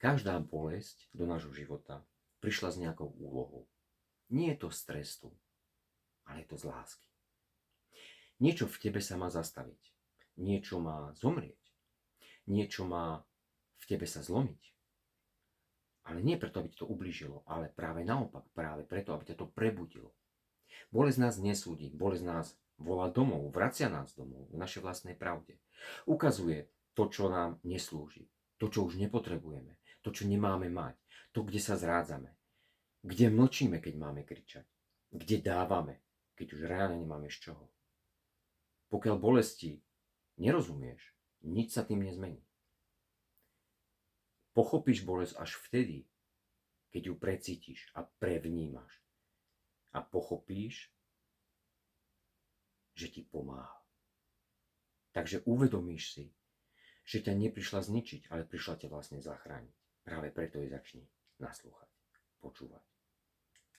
Každá bolesť do nášho života prišla s nejakou úlohou. Nie je to z trestu, ale je to z lásky. Niečo v tebe sa má zastaviť. Niečo má zomrieť. Niečo má v tebe sa zlomiť. Ale nie preto, aby ti to ublížilo, ale práve naopak, práve preto, aby ťa to prebudilo. Bolesť nás nesúdi, bolesť nás volá domov, vracia nás domov, v našej vlastnej pravde. Ukazuje to, čo nám neslúži, to, čo už nepotrebujeme, to, čo nemáme mať, to, kde sa zrádzame, kde mlčíme, keď máme kričať, kde dávame, keď už reálne nemáme z čoho. Pokiaľ bolesti nerozumieš, nič sa tým nezmení. Pochopíš bolesť až vtedy, keď ju precítiš a prevnímaš. A pochopíš, že ti pomáha. Takže uvedomíš si, že ťa neprišla zničiť, ale prišla ťa vlastne zachrániť. Práve preto jej začni naslúchať, počúvať.